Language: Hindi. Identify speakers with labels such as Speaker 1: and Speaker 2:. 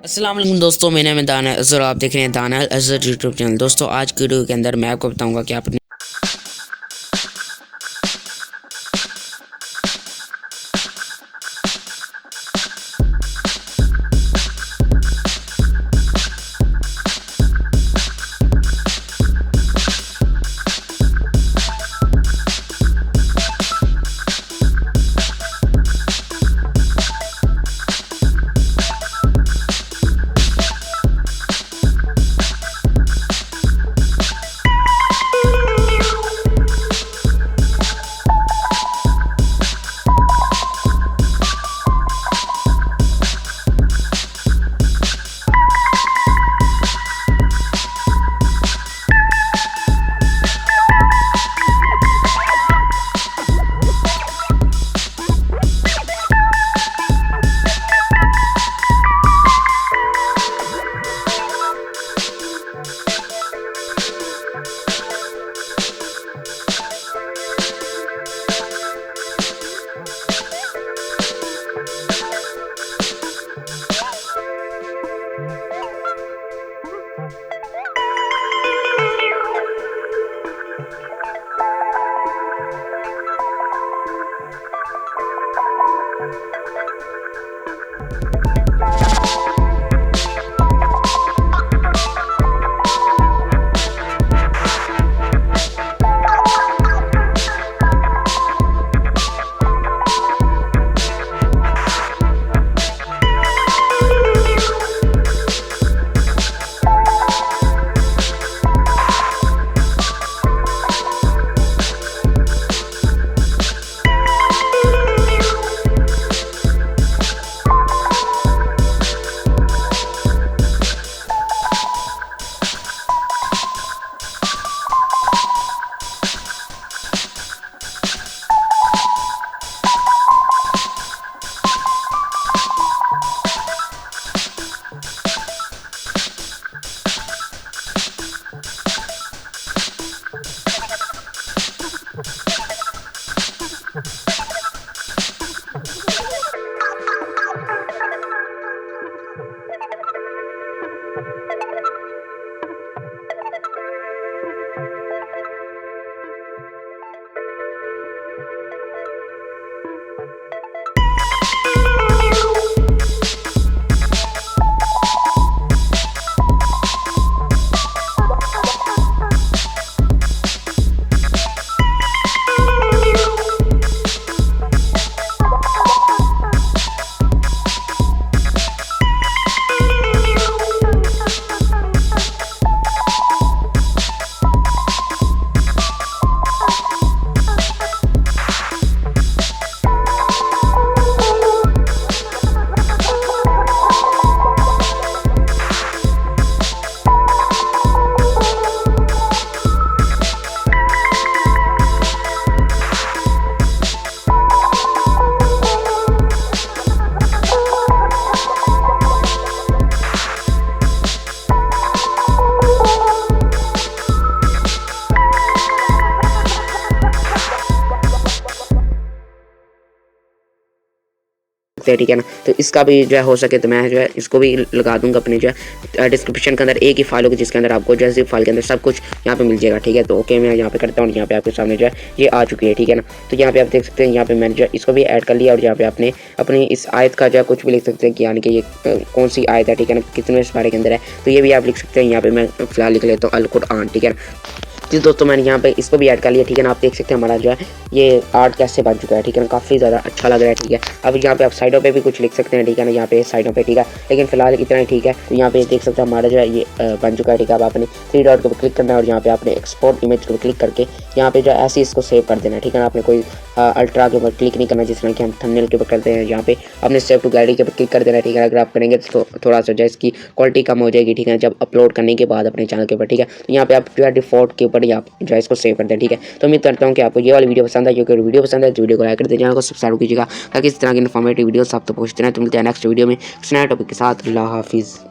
Speaker 1: अस्सलाम वालेकुम दोस्तों, मेरा नाम है दानियाल अज़हर। आप देख रहे हैं दानियाल अज़हर यूट्यूब चैनल। दोस्तों आज की वीडियो के अंदर मैं आपको बताऊंगा कि आपने ठीक है ना, तो इसका भी जो है हो सके तो मैं जो है इसको भी लगा दूंगा अपने जो है डिस्क्रिप्शन के अंदर। एक ही फाइल होगी जिसके अंदर आपको जो है जिप फाइल के अंदर सब कुछ यहाँ पे मिल जाएगा। ठीक है, तो ओके मैं यहाँ पे करता हूँ। यहाँ पे आपके सामने जो है ये आ चुकी है। ठीक है ना, तो यहाँ पे आप देख सकते हैं यहाँ पे मैंने जो है इसको भी ऐड कर लिया। और यहाँ पे आपने अपनी इस आयत का जो है कुछ भी लिख सकते हैं कि यानी कि ये कौन सी आयत है। ठीक है ना, कितने पारे के अंदर है, तो ये भी आप लिख सकते हैं। यहाँ पे मैं फिलहाल लिख लेता हूँ अल कुरान। ठीक है ना, जी दोस्तों मैंने यहाँ पे इसको भी ऐड कर लिया। ठीक है ना, आप देख सकते हैं हमारा जो है ये आर्ट कैसे बन चुका है। ठीक है ना, काफ़ी ज़्यादा अच्छा लग रहा है। ठीक है, अब यहाँ पे आप साइडों पे भी कुछ लिख सकते हैं। ठीक है ना, यहाँ पे साइडों पे। ठीक है, लेकिन फिलहाल इतना ही ठीक है। तो यहाँ पे देख सकते हैं हमारा जो है ये बन चुका है। ठीक है, अब आपने 3 डॉट के ऊपर क्लिक करना है और यहाँ पे आपने एक्सपोर्ट इमेज के ऊपर क्लिक करके यहाँ पे जो है ऐसे इसको सेव कर देना है। ठीक है ना, आपने कोई अल्ट्रा के ऊपर क्लिक नहीं करना, जिस तरह कि हम थंबनेल के ऊपर करते हैं। यहाँ पे आपने सेव टू गैलरी के ऊपर क्लिक कर देना है। ठीक है, अगर आप करेंगे तो थोड़ा सा जो इसकी क्वालिटी कम हो जाएगी। ठीक है, जब अपलोड करने के बाद अपने चैनल के ऊपर। ठीक है, तो यहाँ पे आप जो है डिफॉल्ट के ऊपर आप जो है इसको सेव कर दें। ठीक है, तो उम्मीद करता हूँ कि आपको ये वाली वीडियो पसंद है। क्योंकि वीडियो पसंद है तो वीडियो को लाइक कर दे, चैनल को सब्सक्राइब कीजिएगा ताकि इस तरह की इन्फॉर्मेटिव वीडियोस आप तक पहुँचते रहें। तो मिलते हैं नेक्स्ट वीडियो में नए टॉपिक के साथ। अल्लाह हाफिज़।